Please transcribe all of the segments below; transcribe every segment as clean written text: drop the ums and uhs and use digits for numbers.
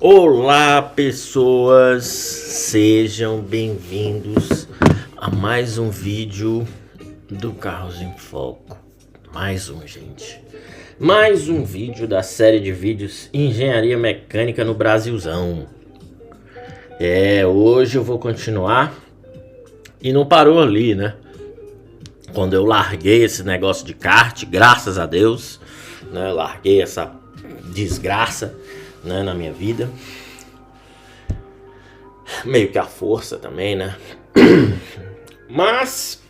Olá, pessoas, sejam bem-vindos a mais um vídeo do Carros em Foco. Mais um, gente. Mais um vídeo da série de vídeos Engenharia Mecânica no Brasilzão. Hoje eu vou continuar. E não parou ali, né? Quando eu larguei esse negócio de kart, graças a Deus, né? Larguei essa desgraça, né, na minha vida. Meio que a força também, né? Mas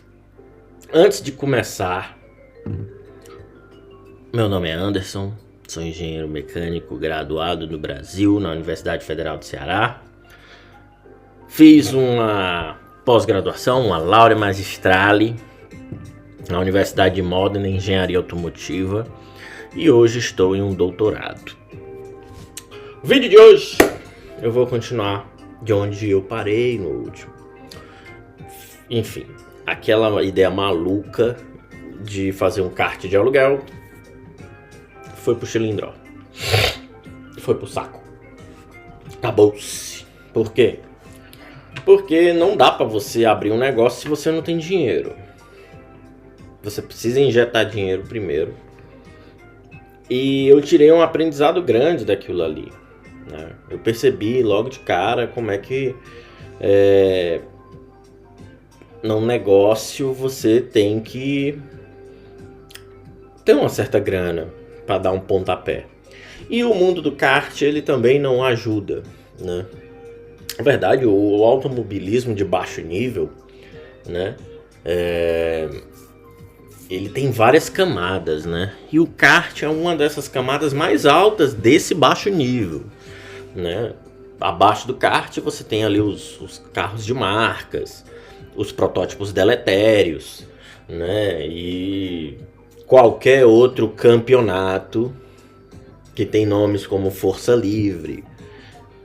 antes de começar, meu nome é Anderson, sou engenheiro mecânico graduado no Brasil, na Universidade Federal do Ceará. Fiz uma pós-graduação, uma Laurea Magistrale na Universidade de Modena em Engenharia Automotiva e hoje estou em um doutorado. No vídeo de hoje eu vou continuar de onde eu parei no último. Enfim, aquela ideia maluca de fazer um kart de aluguel foi pro chilindró. Foi pro saco. Acabou-se. Por quê? Porque não dá pra você abrir um negócio se você não tem dinheiro. Você precisa injetar dinheiro primeiro. E eu tirei um aprendizado grande daquilo ali. Eu percebi logo de cara como é que num negócio você tem que ter uma certa grana para dar um pontapé. E o mundo do kart ele também não ajuda, né? Na verdade, o automobilismo de baixo nível, né? Ele tem várias camadas, né? E o kart é uma dessas camadas mais altas desse baixo nível, né? Abaixo do kart você tem ali os carros de marcas, os protótipos deletérios, né? E qualquer outro campeonato que tem nomes como Força Livre,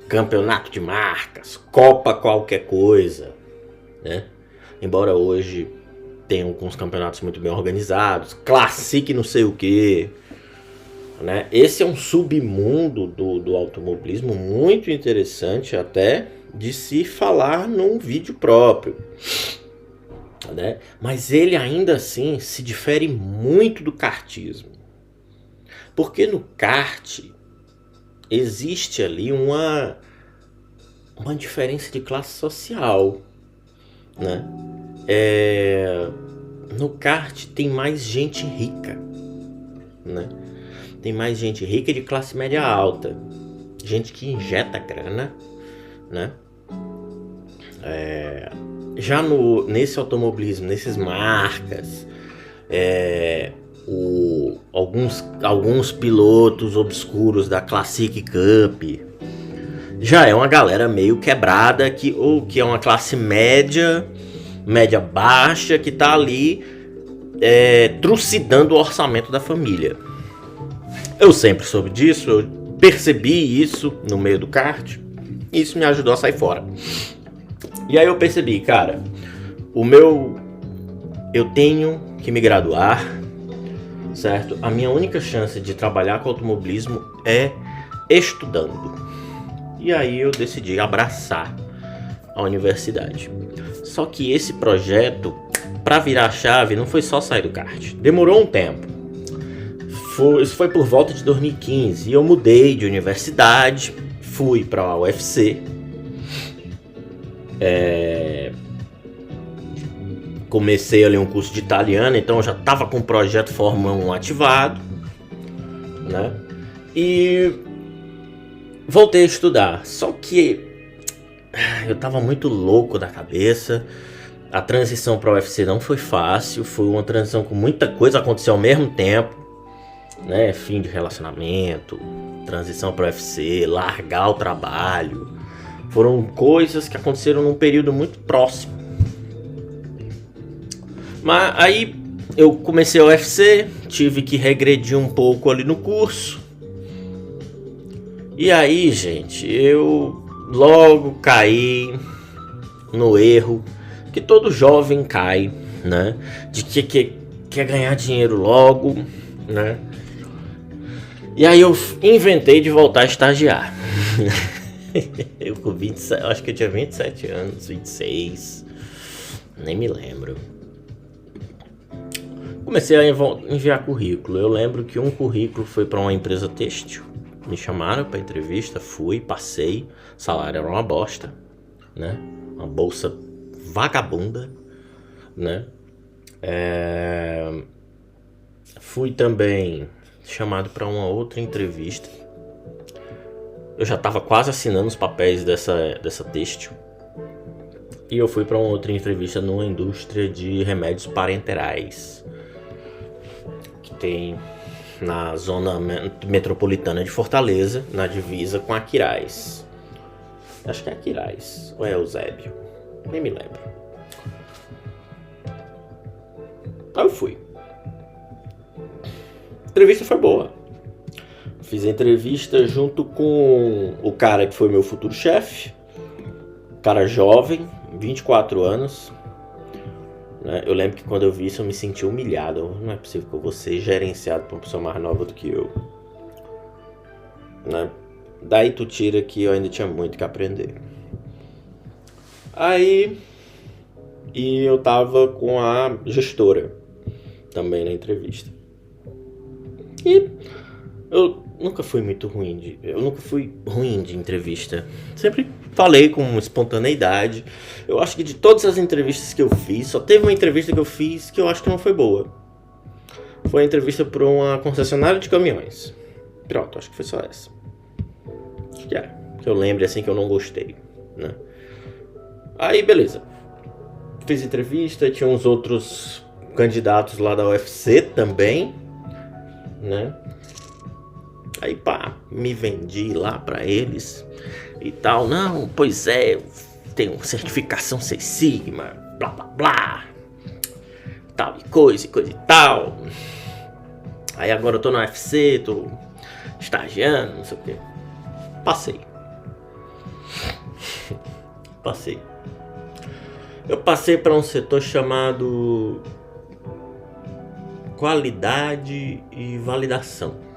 Campeonato de Marcas, Copa qualquer coisa, né? Embora hoje tem alguns campeonatos muito bem organizados, Classic não sei o que, né? Esse é um submundo do automobilismo muito interessante até de se falar num vídeo próprio, né? Mas ele ainda assim se difere muito do kartismo, porque no kart existe ali uma diferença de classe social, né? No kart tem mais gente rica, né? Tem mais gente rica de classe média alta, gente que injeta grana, né? Já nesse automobilismo, nesses marcas, alguns pilotos obscuros da Classic Cup já é uma galera meio quebrada que é uma classe média baixa que tá ali trucidando o orçamento da família. Eu sempre soube disso, eu percebi isso no meio do kart e isso me ajudou a sair fora. E aí eu percebi, cara, eu tenho que me graduar, certo? A minha única chance de trabalhar com automobilismo é estudando. E aí eu decidi abraçar a universidade. Só que esse projeto, para virar a chave, não foi só sair do kart. Demorou um tempo. Isso foi por volta de 2015. E eu mudei de universidade, fui para a UFC. Comecei ali um curso de italiano, então eu já estava com o projeto Fórmula 1 ativado, né? E voltei a estudar. Só que eu estava muito louco da cabeça. A transição para o UFC não foi fácil. Foi uma transição com muita coisa aconteceu ao mesmo tempo, né? Fim de relacionamento, transição para o UFC, largar o trabalho. Foram coisas que aconteceram num período muito próximo. Mas aí eu comecei a UFC, tive que regredir um pouco ali no curso. E aí, gente, eu logo caí no erro que todo jovem cai, né? De que quer ganhar dinheiro logo, né? E aí eu inventei de voltar a estagiar. Eu com 27, acho que eu tinha 27 anos, 26, nem me lembro. Comecei a enviar currículo. Eu lembro que um currículo foi para uma empresa têxtil. Me chamaram para entrevista, fui, passei. O salário era uma bosta, né? Uma bolsa vagabunda, né? Fui também chamado para uma outra entrevista. Eu já estava quase assinando os papéis dessa têxtil. E eu fui para uma outra entrevista numa indústria de remédios parenterais, que tem na zona metropolitana de Fortaleza, na divisa com a Quirais. Acho que é a Quirais, ou é Eusébio, nem me lembro. Aí eu fui. A entrevista foi boa. Fiz a entrevista junto com o cara que foi meu futuro chefe. Cara jovem, 24 anos. Eu lembro que quando eu vi isso eu me senti humilhado. Não é possível que eu vou ser gerenciado por uma pessoa mais nova do que eu. Daí tu tira que eu ainda tinha muito que aprender. E eu tava com a gestora também na entrevista. E eu nunca fui muito ruim eu nunca fui ruim de entrevista. Sempre falei com espontaneidade. Eu acho que de todas as entrevistas que eu fiz, só teve uma entrevista que eu fiz que eu acho que não foi boa. Foi a entrevista para uma concessionária de caminhões. Pronto, acho que foi só essa. Acho que é. Que eu lembre assim que eu não gostei, né? Aí, beleza. Fiz entrevista, tinha uns outros candidatos lá da UFC também, né? Aí pá, me vendi lá pra eles e tal. Não, pois é, tenho certificação Seis Sigma, blá blá blá, tal e coisa e tal. Aí agora eu tô na UFC, tô estagiando, não sei o que. Passei. Eu passei pra um setor chamado qualidade e validação.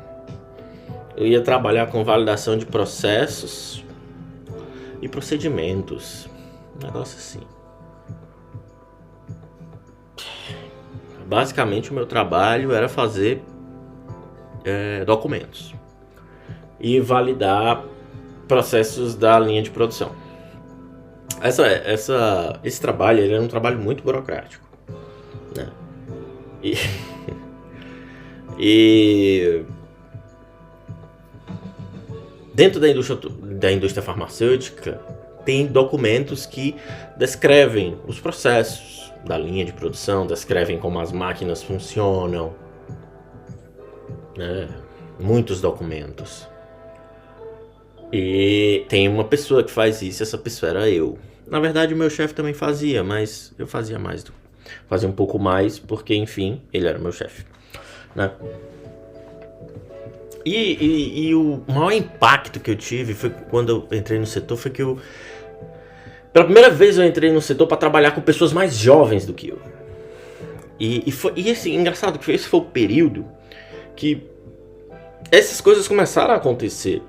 Eu ia trabalhar com validação de processos e procedimentos. Um negócio assim. Basicamente o meu trabalho era fazer documentos e validar processos da linha de produção. Esse trabalho ele era um trabalho muito burocrático, né? E dentro da indústria farmacêutica tem documentos que descrevem os processos da linha de produção, descrevem como as máquinas funcionam, né? Muitos documentos. E tem uma pessoa que faz isso, essa pessoa era eu. Na verdade o meu chefe também fazia, mas eu fazia um pouco mais, porque enfim, ele era meu chefe, né? E o maior impacto que eu tive foi quando eu entrei no setor, foi que pela primeira vez eu entrei no setor para trabalhar com pessoas mais jovens do que eu. E assim, engraçado que esse foi o período que essas coisas começaram a acontecer.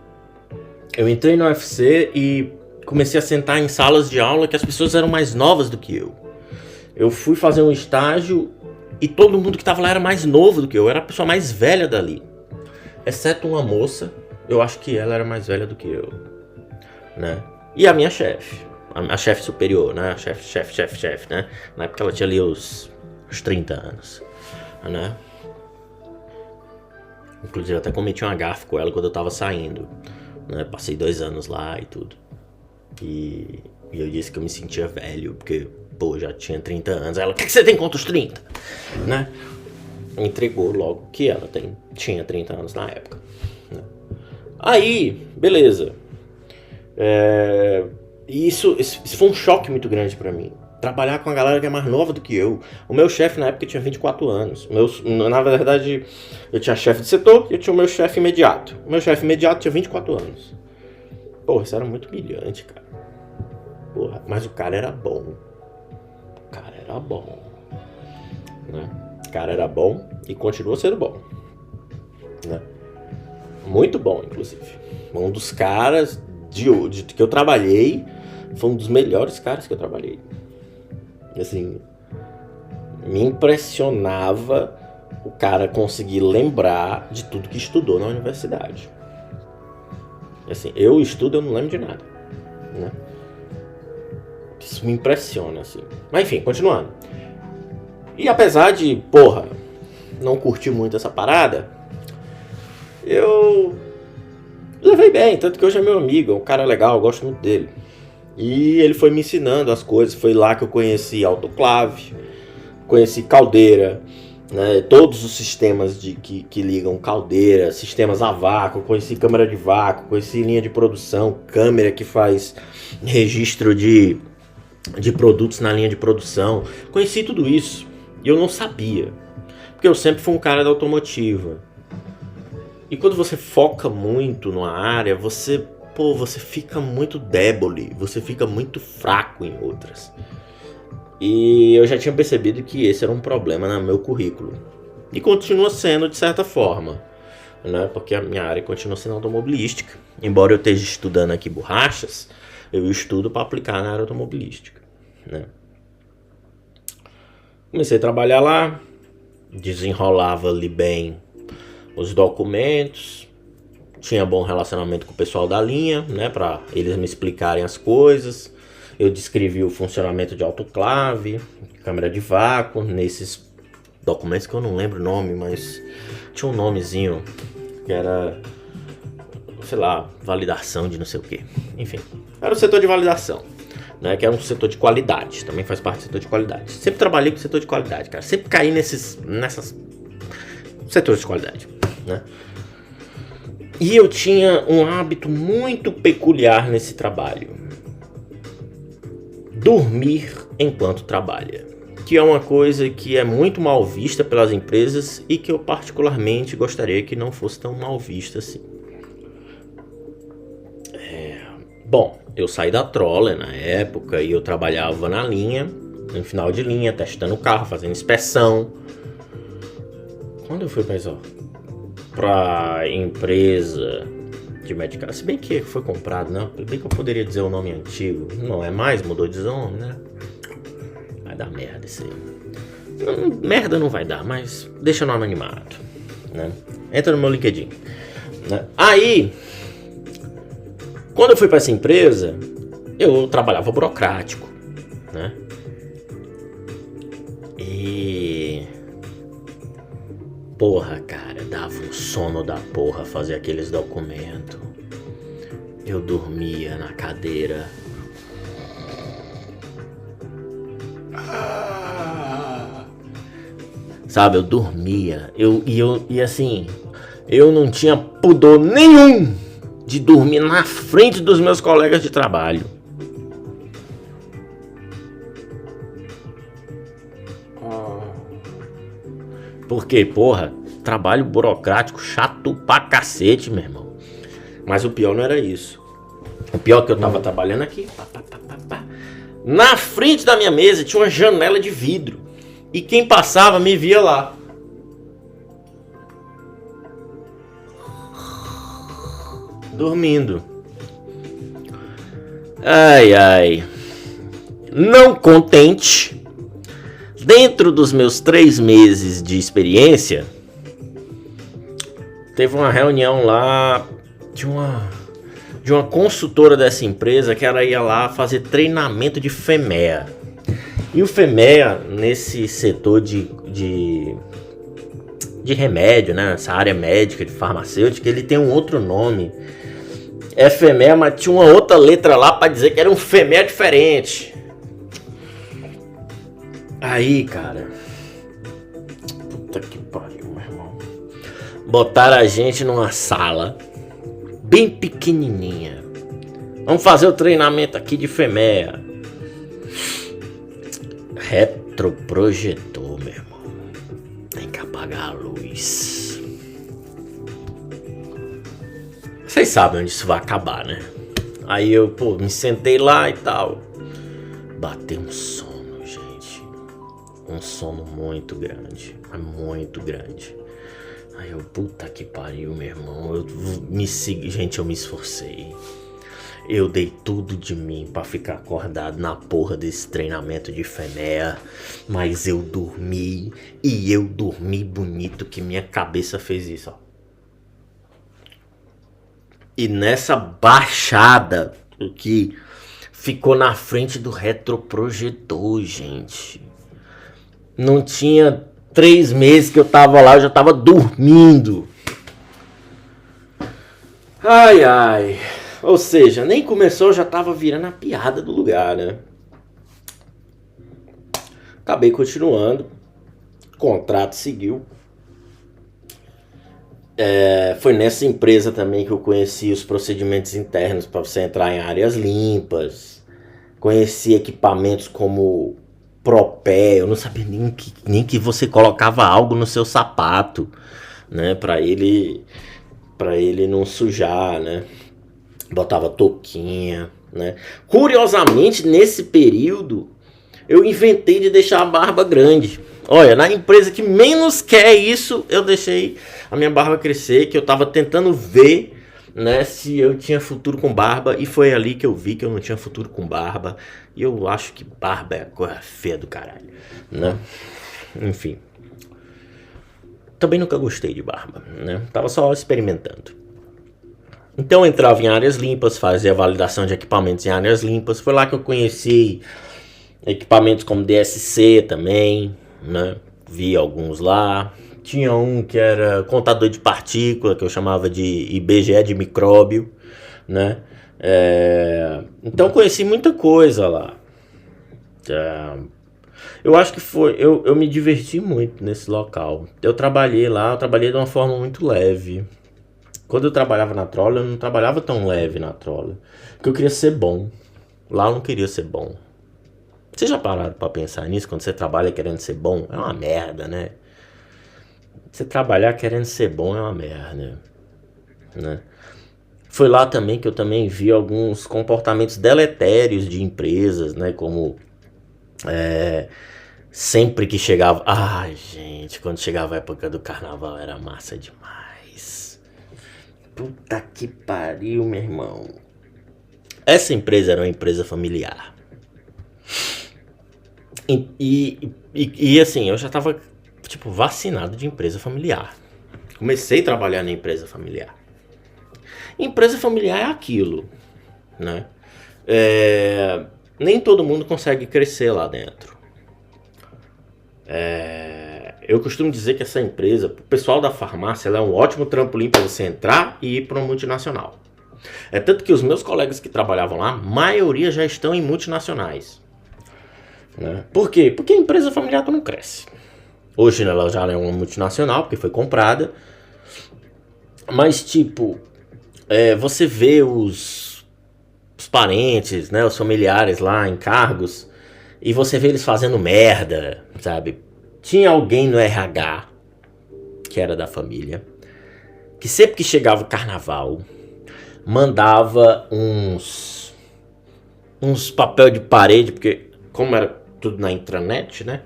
Eu entrei no UFC e comecei a sentar em salas de aula que as pessoas eram mais novas do que eu. Eu fui fazer um estágio e todo mundo que estava lá era mais novo do que eu, era a pessoa mais velha dali. Exceto uma moça, eu acho que ela era mais velha do que eu, né? E a minha chefe, a chefe superior, né? A chefe, né? Na época ela tinha ali os 30 anos, né? Inclusive eu até cometi uma gafe com ela quando eu tava saindo, né? Passei 2 anos lá e tudo. E eu disse que eu me sentia velho, porque, pô, já tinha 30 anos. Ela, o que você tem contra os 30? Né? Entregou logo que ela tinha 30 anos na época, né? Aí, beleza. Isso foi um choque muito grande pra mim. Trabalhar com a galera que é mais nova do que eu. O meu chefe na época tinha 24 anos. Na verdade, eu tinha chefe de setor e eu tinha o meu chefe imediato. O meu chefe imediato tinha 24 anos. Porra, isso era muito humilhante, cara. Porra, mas o cara era bom. Né? O cara era bom e continua sendo bom, né? Muito bom, inclusive. Um dos caras de que eu trabalhei, foi um dos melhores caras que eu trabalhei. Assim, me impressionava o cara conseguir lembrar de tudo que estudou na universidade. Assim, eu não lembro de nada, né? Isso me impressiona, assim. Mas enfim, continuando. E apesar de, não curtir muito essa parada, eu levei bem, tanto que hoje é meu amigo, é um cara legal, eu gosto muito dele. E ele foi me ensinando as coisas, foi lá que eu conheci autoclave, conheci caldeira, né, todos os sistemas que ligam caldeira, sistemas a vácuo, conheci câmara de vácuo, conheci linha de produção, câmera que faz registro de produtos na linha de produção, conheci tudo isso e eu não sabia, porque eu sempre fui um cara da automotiva. E quando você foca muito numa área, você fica muito débole, você fica muito fraco em outras. E eu já tinha percebido que esse era um problema no meu currículo. E continua sendo de certa forma, né? Porque a minha área continua sendo automobilística. Embora eu esteja estudando aqui borrachas, eu estudo para aplicar na área automobilística, né? Comecei a trabalhar lá, desenrolava ali bem os documentos, tinha bom relacionamento com o pessoal da linha, né? Para eles me explicarem as coisas. Eu descrevi o funcionamento de autoclave, câmera de vácuo, nesses documentos que eu não lembro o nome, mas tinha um nomezinho que era, sei lá, validação de não sei o que. Enfim, era o setor de validação, né? Que era um setor de qualidade, também faz parte do setor de qualidade. Sempre trabalhei com o setor de qualidade, cara. Sempre caí nessas setores de qualidade, né? E eu tinha um hábito muito peculiar nesse trabalho: dormir enquanto trabalha, que é uma coisa que é muito mal vista pelas empresas e que eu particularmente gostaria que não fosse tão mal vista assim. Bom, eu saí da Troller na época e eu trabalhava na linha, no final de linha, testando o carro, fazendo inspeção. Quando eu fui pra empresa de medicamento, se bem que foi comprado, né? Bem que eu poderia dizer o nome antigo. Não é mais, mudou de nome, né? Vai dar merda isso aí. Merda não vai dar, mas deixa no anonimato, né? Entra no meu LinkedIn, né? Aí, quando eu fui pra essa empresa, eu trabalhava burocrático, né? E cara, dava um sono da porra fazer aqueles documentos. Eu dormia na cadeira. Sabe, eu dormia. E assim, eu não tinha pudor nenhum de dormir na frente dos meus colegas de trabalho. Porque, trabalho burocrático chato pra cacete, meu irmão. Mas o pior não era isso. O pior é que eu tava trabalhando aqui. Na frente da minha mesa tinha uma janela de vidro. E quem passava me via lá. Dormindo. Ai. Não contente, dentro dos meus 3 meses de experiência, teve uma reunião lá de uma consultora dessa empresa que ela ia lá fazer treinamento de FEMEA. E o FEMEA, nesse setor de remédio, né? Essa área médica, de farmacêutica, ele tem um outro nome. É FEMEA, mas tinha uma outra letra lá pra dizer que era um FEMEA diferente. Aí, cara, puta que pariu, meu irmão. Botaram a gente numa sala bem pequenininha. Vamos fazer o treinamento aqui de FEMEA. Retroprojetor, meu irmão. Tem que apagar a luz. Vocês sabem onde isso vai acabar, né? Aí eu, me sentei lá e tal. Bateu um sono, gente. Um sono muito grande. Muito grande. Aí eu, puta que pariu, meu irmão. Gente, eu me esforcei. eu dei tudo de mim pra ficar acordado na porra desse treinamento de FENEA, mas eu dormi, e eu dormi bonito que minha cabeça fez isso, ó. E nessa baixada que ficou na frente do retroprojetor, gente. Não tinha 3 meses que eu tava lá, eu já tava dormindo. Ai, ai. Ou seja, nem começou, já tava virando a piada do lugar, né? Acabei continuando. O contrato seguiu. Foi nessa empresa também que eu conheci os procedimentos internos para você entrar em áreas limpas. Conheci equipamentos como Propé. Eu não sabia nem que você colocava algo no seu sapato, né? Para ele não sujar, né? Botava touquinha, né? Curiosamente, nesse período, eu inventei de deixar a barba grande. Olha, na empresa que menos quer isso, eu deixei a minha barba crescer, que eu tava tentando ver, né, se eu tinha futuro com barba, e foi ali que eu vi que eu não tinha futuro com barba, e eu acho que barba é a coisa feia do caralho, né? Enfim. Também nunca gostei de barba, né? Tava só experimentando. Então eu entrava em áreas limpas, fazia a validação de equipamentos em áreas limpas. Foi lá que eu conheci equipamentos como DSC também, né? Vi alguns lá. Tinha um que era contador de partícula, que eu chamava de IBGE de micróbio, né? Então conheci muita coisa lá. Eu acho que foi... Eu me diverti muito nesse local. Eu trabalhei lá, eu trabalhei de uma forma muito leve. Quando eu trabalhava na Troller, eu não trabalhava tão leve na Troller. Porque eu queria ser bom. Lá eu não queria ser bom. Vocês já pararam pra pensar nisso? Quando você trabalha querendo ser bom, é uma merda, né? Você trabalhar querendo ser bom é uma merda, né? Foi lá também que eu também vi alguns comportamentos deletérios de empresas, né? Como... sempre que chegava... Ai, gente, quando chegava a época do carnaval era massa demais. Puta que pariu, meu irmão. Essa empresa era uma empresa familiar. E assim, eu já tava, tipo, vacinado de empresa familiar. Comecei a trabalhar na empresa familiar. Empresa familiar é aquilo, né? Nem todo mundo consegue crescer lá dentro. Eu costumo dizer que essa empresa, o pessoal da farmácia, ela é um ótimo trampolim para você entrar e ir para uma multinacional. É tanto que os meus colegas que trabalhavam lá, a maioria já estão em multinacionais. Né? Por quê? Porque a empresa familiar não cresce. Hoje ela já é uma multinacional, porque foi comprada. Mas tipo, você vê os parentes, né, os familiares lá em cargos, e você vê eles fazendo merda, sabe? Tinha alguém no RH, que era da família, que sempre que chegava o carnaval, mandava uns papel de parede, porque como era tudo na intranet, né?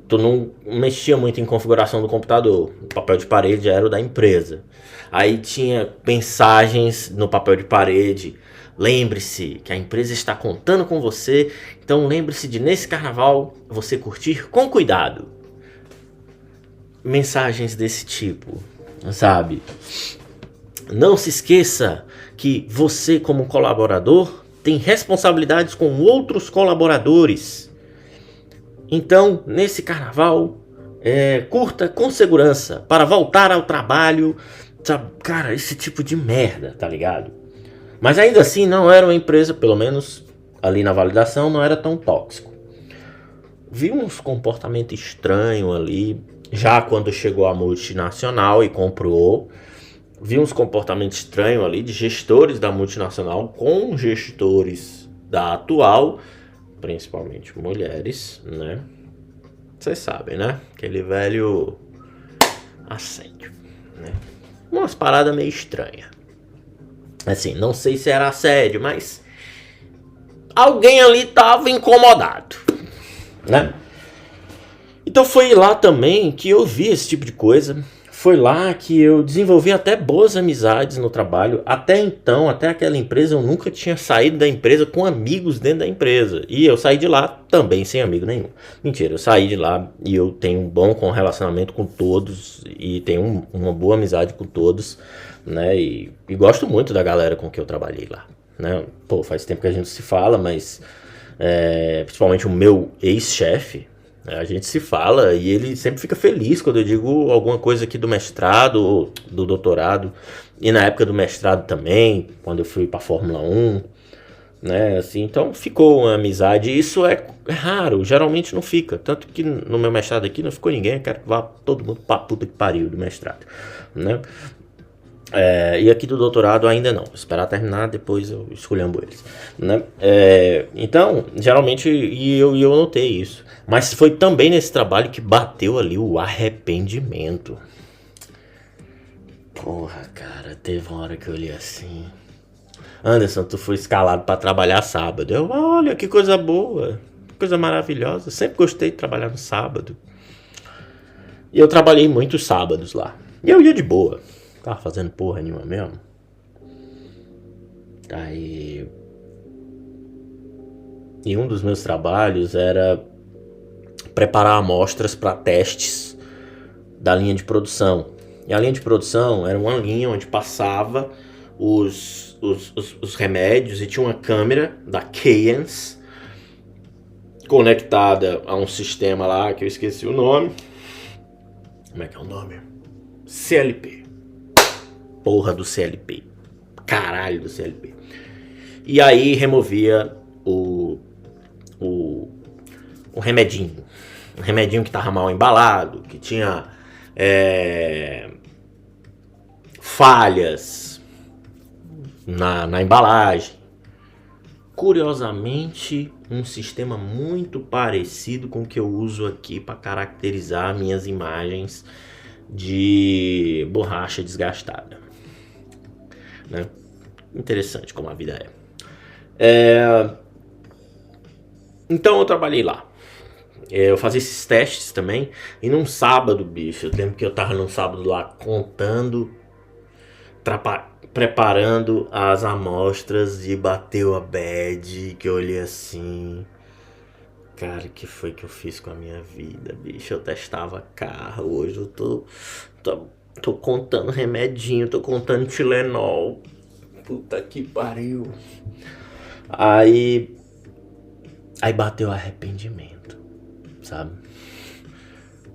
Tu não mexia muito em configuração do computador. O papel de parede era o da empresa. Aí tinha mensagens no papel de parede. Lembre-se que a empresa está contando com você. Então lembre-se de nesse carnaval você curtir com cuidado. Mensagens desse tipo, sabe? Não se esqueça que você, como colaborador, tem responsabilidades com outros colaboradores. Então, nesse carnaval, curta com segurança para voltar ao trabalho. Sabe? Cara, esse tipo de merda, tá ligado? Mas ainda assim, não era uma empresa, pelo menos ali na validação, não era tão tóxico. Vi uns comportamentos estranhos ali, já quando chegou a multinacional e comprou. Vi uns comportamentos estranhos ali de gestores da multinacional com gestores da atual, principalmente mulheres, né? Vocês sabem, né? Aquele velho assédio, né? Umas paradas meio estranhas. Assim, não sei se era assédio, mas alguém ali tava incomodado, né? Então foi lá também que eu vi esse tipo de coisa. foi lá que eu desenvolvi até boas amizades no trabalho. Até então, até aquela empresa, eu nunca tinha saído da empresa com amigos dentro da empresa. E eu saí de lá também sem amigo nenhum. Mentira, eu saí de lá e eu tenho um bom relacionamento com todos. E tenho uma boa amizade com todos, né? E gosto muito da galera com que eu trabalhei lá, né? Pô, faz tempo que a gente se fala, mas principalmente o meu ex-chefe, a gente se fala e ele sempre fica feliz quando eu digo alguma coisa aqui do mestrado ou do doutorado. E na época do mestrado também, quando eu fui pra Fórmula 1, né? Assim, então ficou uma amizade. E isso é raro, geralmente não fica. Tanto que no meu mestrado aqui não ficou ninguém. Eu quero que vá todo mundo pra puta que pariu do mestrado, né? E aqui do doutorado ainda não. Vou esperar terminar, depois eu escolhambo eles, né? Então, geralmente, eu notei isso. Mas foi também nesse trabalho que bateu ali o arrependimento. Porra, cara, teve uma hora que eu olhei assim. Anderson, tu foi escalado pra trabalhar sábado. Eu, olha, que coisa boa, que coisa maravilhosa. Sempre gostei de trabalhar no sábado. E eu trabalhei muitos sábados lá. E eu ia de boa. Tava fazendo porra nenhuma mesmo. Aí. E um dos meus trabalhos era preparar amostras para testes da linha de produção. E a linha de produção era uma linha onde passava os remédios e tinha uma câmera da Keyence conectada a um sistema lá que eu esqueci o nome. Como é que é o nome? CLP. Porra do CLP. Caralho do CLP. E aí removia o remedinho. Um remedinho que tava mal embalado, que tinha falhas na embalagem. Curiosamente, um sistema muito parecido com o que eu uso aqui para caracterizar minhas imagens de borracha desgastada, né? Interessante como a vida é. Então eu trabalhei lá. Eu fazia esses testes também. E num sábado, bicho, eu lembro que eu tava num sábado lá contando, preparando as amostras e bateu a bad, que eu olhei assim. Cara, o que foi que eu fiz com a minha vida, bicho? Eu testava carro, hoje eu tô contando remedinho, tô contando Tilenol. Puta que pariu. Aí bateu arrependimento, sabe?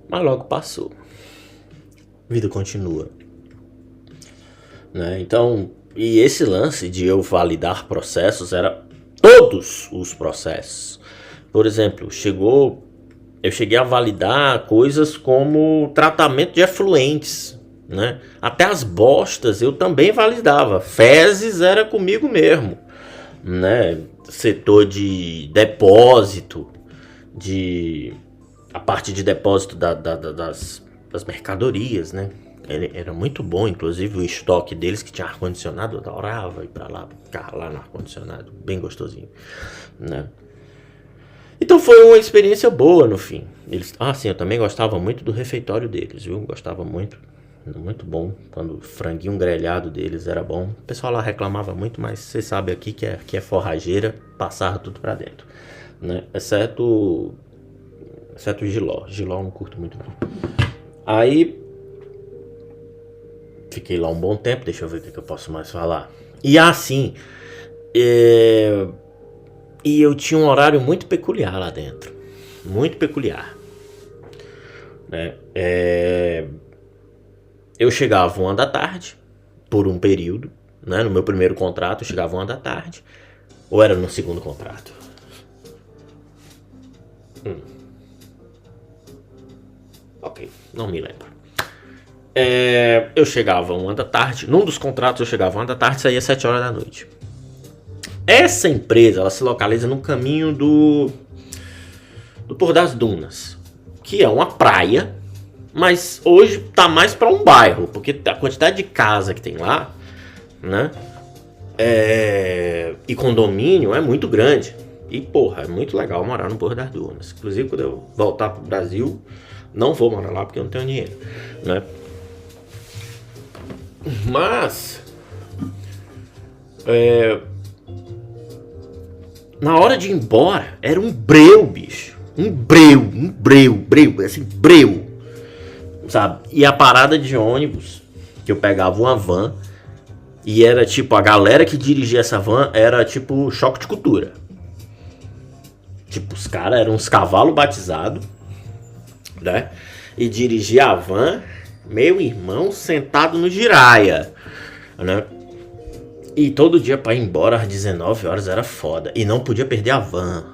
Mas logo passou. A vida continua, né? Então, e esse lance de eu validar processos era todos os processos. Por exemplo, eu cheguei a validar coisas como tratamento de efluentes, né? Até as bostas eu também validava. Fezes era comigo mesmo, né? Setor de depósito, a parte de depósito das mercadorias, né? Era muito bom, inclusive o estoque deles que tinha ar-condicionado, eu adorava ir pra lá, ficar lá no ar-condicionado, bem gostosinho, né? Então foi uma experiência boa no fim. Sim, eu também gostava muito do refeitório deles, viu? Gostava muito, muito bom. Quando o franguinho grelhado deles era bom. O pessoal lá reclamava muito, mas você sabe aqui que é forrageira, passava tudo pra dentro, né? Exceto o jiló. Jiló eu não curto muito não. Aí fiquei lá um bom tempo, deixa eu ver o que eu posso mais falar. E assim, e eu tinha um horário muito peculiar lá dentro. Muito peculiar, né? Eu chegava 1h da tarde, por um período, né? No meu primeiro contrato eu chegava 1h da tarde. Ou era no segundo contrato? Ok, não me lembro. Eu chegava 1h da tarde. Num dos contratos eu chegava 1h da tarde e saía 7h da noite. Essa empresa, ela se localiza no caminho do Porto das Dunas, que é uma praia, mas hoje tá mais para um bairro, porque a quantidade de casa que tem lá, né, e condomínio é muito grande. E porra, é muito legal morar no Porto das Dunas. Inclusive quando eu voltar pro Brasil, não vou morar lá porque eu não tenho dinheiro, né? Mas na hora de ir embora, era um breu, bicho. Um breu, assim, breu. Sabe? E a parada de ônibus, que eu pegava uma van, e era tipo, a galera que dirigia essa van era tipo choque de cultura. Tipo, os caras eram uns cavalos batizados, né? E dirigia a van, meu irmão, sentado no giraia, né? E todo dia pra ir embora às 19 horas era foda. E não podia perder a van.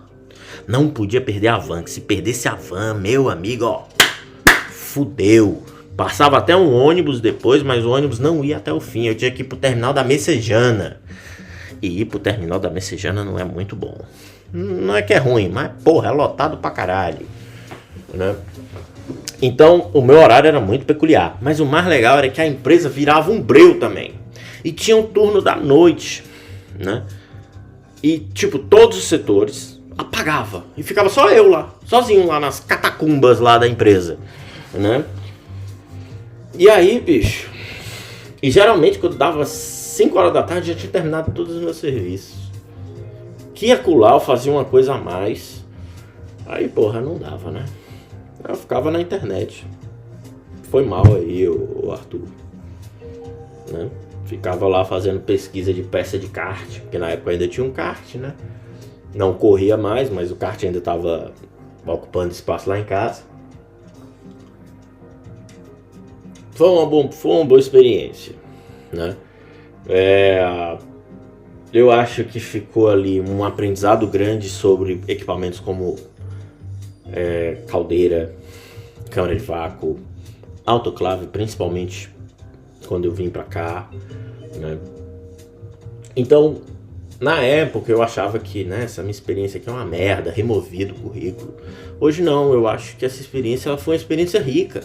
Não podia perder a van. Que se perdesse a van, meu amigo, ó, fudeu. Passava até um ônibus depois, mas o ônibus não ia até o fim. Eu tinha que ir pro terminal da Messejana. E ir pro terminal da Messejana não é muito bom. Não é que é ruim, mas porra, é lotado pra caralho, né? Então o meu horário era muito peculiar. Mas o mais legal era que a empresa virava um breu também. E tinha um turno da noite, né? E tipo, todos os setores apagava. E ficava só eu lá, sozinho lá nas catacumbas lá da empresa, né? E aí, bicho, e geralmente quando dava 5 horas da tarde já tinha terminado todos os meus serviços. Que acolá eu fazia uma coisa a mais. Aí, porra, não dava, né? Eu ficava na internet. Foi mal aí, o Arthur, né? Ficava lá fazendo pesquisa de peça de kart, porque na época ainda tinha um kart, né? Não corria mais, mas o kart ainda estava ocupando espaço lá em casa. Foi uma boa experiência, né? Eu acho que ficou ali um aprendizado grande sobre equipamentos como caldeira, câmara de vácuo, autoclave, principalmente quando eu vim pra cá, né? Então, na época eu achava que, né, essa minha experiência aqui é uma merda, removido o currículo. Hoje não, eu acho que essa experiência ela foi uma experiência rica,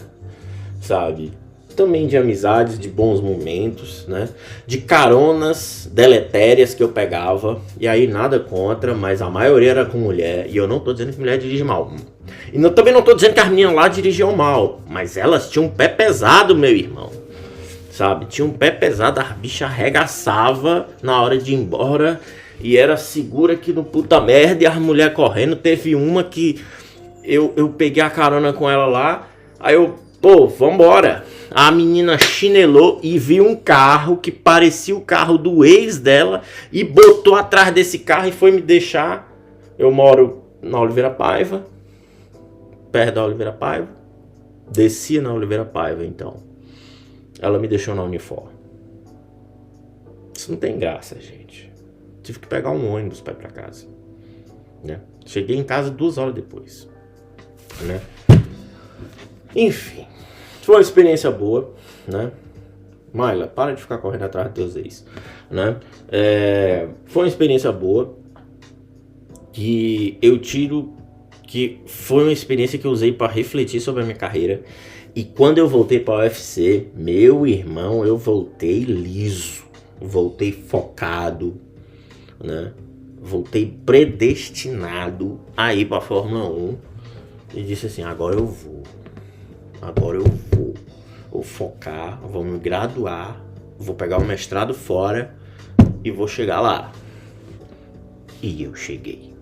sabe? Também de amizades, de bons momentos, né? De caronas deletérias que eu pegava. E aí nada contra, mas a maioria era com mulher. E eu não tô dizendo que mulher dirige mal. E também não tô dizendo que as meninas lá dirigiam mal. Mas elas tinham um pé pesado, meu irmão. Sabe? Tinha um pé pesado, a bicha arregaçava na hora de ir embora. E era segura que no puta merda. E as mulheres correndo. Teve uma que eu peguei a carona com ela lá. Aí eu, pô, vambora. A menina chinelou e viu um carro que parecia o carro do ex dela e botou atrás desse carro e foi me deixar. Eu moro na Oliveira Paiva, perto da Oliveira Paiva. Descia na Oliveira Paiva, então. Ela me deixou na Unifor. Isso não tem graça, gente. Tive que pegar um ônibus para ir pra casa, né? Cheguei em casa 2 horas depois, né? Enfim. Foi uma experiência boa, né? Mayla, para de ficar correndo atrás dos teus ex, né? Foi uma experiência boa que eu tiro que foi uma experiência que eu usei para refletir sobre a minha carreira. E quando eu voltei para o UFC, meu irmão, eu voltei liso, voltei focado, né? Voltei predestinado a ir para a Fórmula 1 e disse assim, agora eu vou focar, vou me graduar, vou pegar o mestrado fora e vou chegar lá. E eu cheguei.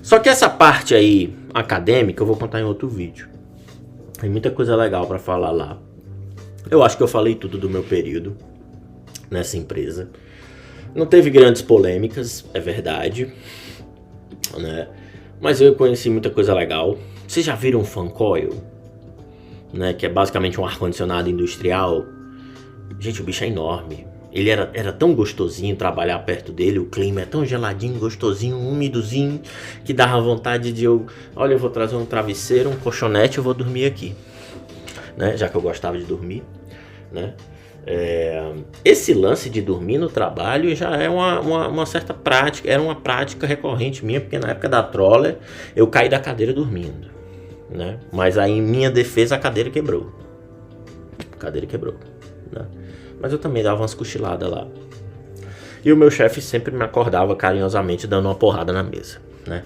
Só que essa parte aí acadêmica eu vou contar em outro vídeo. Tem muita coisa legal para falar lá. Eu acho que eu falei tudo do meu período nessa empresa. Não teve grandes polêmicas, é verdade, né? Mas eu conheci muita coisa legal. Vocês já viram um fan coil? Né, que é basicamente um ar-condicionado industrial. Gente, o bicho é enorme. Ele era tão gostosinho trabalhar perto dele. O clima é tão geladinho, gostosinho, úmidozinho, que dava vontade de olha, eu vou trazer um travesseiro, um colchonete, eu vou dormir aqui, né? Já que eu gostava de dormir, né? Esse lance de dormir no trabalho já é uma certa prática. Era uma prática recorrente minha, porque na época da Troller eu caí da cadeira dormindo, né? Mas aí em minha defesa a cadeira quebrou, né? Mas eu também dava umas cochiladas lá. E o meu chefe sempre me acordava carinhosamente dando uma porrada na mesa, né?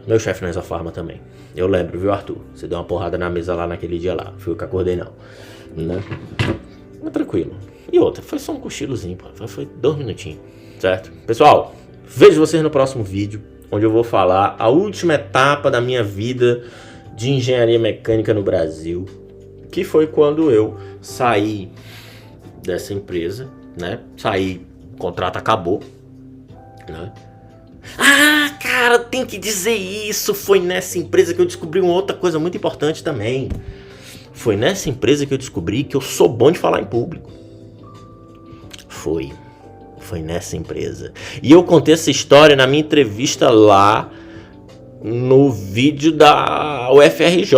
Meu chefe na Exofarma também. Eu lembro, viu, Arthur? Você deu uma porrada na mesa lá naquele dia lá. Fui eu que acordei, não, né? Mas tranquilo. E outra, foi só um cochilozinho, pô. Foi 2 minutinhos, certo? Pessoal, vejo vocês no próximo vídeo, onde eu vou falar a última etapa da minha vida de engenharia mecânica no Brasil, que foi quando eu saí dessa empresa, né? Saí, o contrato acabou, né? Ah, cara, tem que dizer isso. Foi nessa empresa que eu descobri uma outra coisa muito importante também. Foi nessa empresa que eu descobri que eu sou bom de falar em público. Foi nessa empresa. E eu contei essa história na minha entrevista lá no vídeo da UFRJ.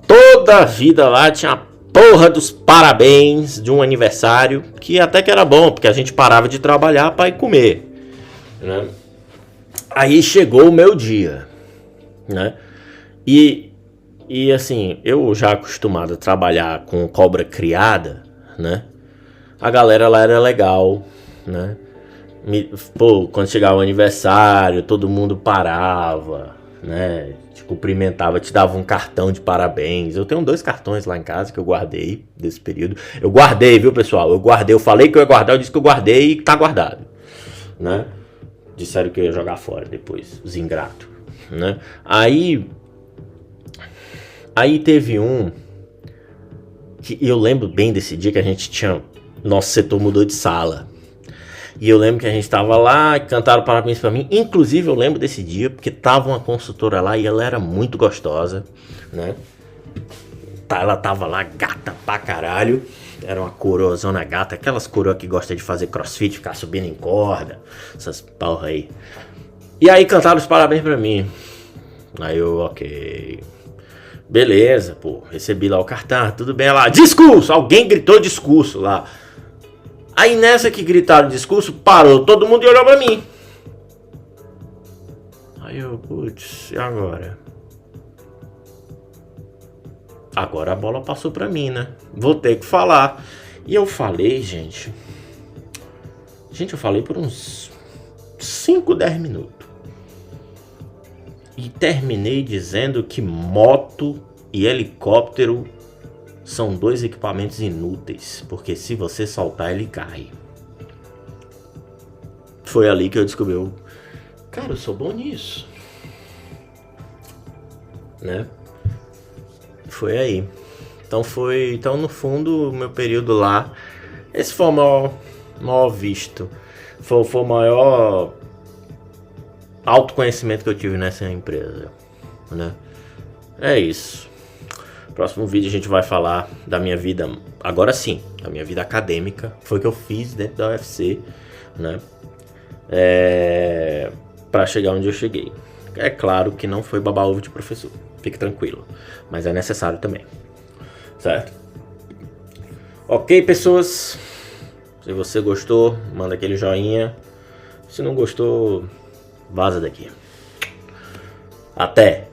Toda a vida lá tinha a porra dos parabéns de um aniversário, que até que era bom, porque a gente parava de trabalhar para ir comer, né? Aí chegou o meu dia, né? E assim, eu já acostumado a trabalhar com cobra criada, né? A galera lá era legal, né? Pô, quando chegava o aniversário, todo mundo parava, né? Te cumprimentava, te dava um cartão de parabéns. Eu tenho 2 cartões lá em casa que eu guardei desse período. Eu guardei, viu, pessoal? Eu guardei, eu falei que eu ia guardar, eu disse que eu guardei e tá guardado, né? Disseram que eu ia jogar fora depois, os ingratos, né? Aí teve um que eu lembro bem desse dia que a gente tinha... Nosso setor mudou de sala. E eu lembro que a gente tava lá, cantaram parabéns pra mim. Inclusive eu lembro desse dia, porque tava uma consultora lá e ela era muito gostosa, né? Ela tava lá, gata pra caralho. Era uma coroazona gata, aquelas coroas que gostam de fazer crossfit, ficar subindo em corda. Essas porra aí. E aí cantaram os parabéns pra mim. Aí eu, ok... Beleza, pô, recebi lá o cartão, tudo bem lá. Discurso! Alguém gritou discurso lá. Aí nessa que gritaram discurso, parou todo mundo e olhou pra mim. Aí eu, putz, e agora? Agora a bola passou pra mim, né? Vou ter que falar. E eu falei, gente. Eu falei por uns 5, 10 minutos. E terminei dizendo que moto e helicóptero são 2 equipamentos inúteis, porque se você soltar ele cai. Foi ali que eu descobri, cara, eu sou bom nisso, né? Foi aí. Então no fundo o meu período lá, esse foi o maior visto, foi o maior autoconhecimento que eu tive nessa empresa, né? É isso. Próximo vídeo a gente vai falar da minha vida, agora sim, da minha vida acadêmica. Foi o que eu fiz dentro da UFC, né? Pra chegar onde eu cheguei. É claro que não foi babar ovo de professor, fique tranquilo, mas é necessário também, certo? Ok, pessoas, se você gostou, manda aquele joinha. Se não gostou, vaza daqui. Até!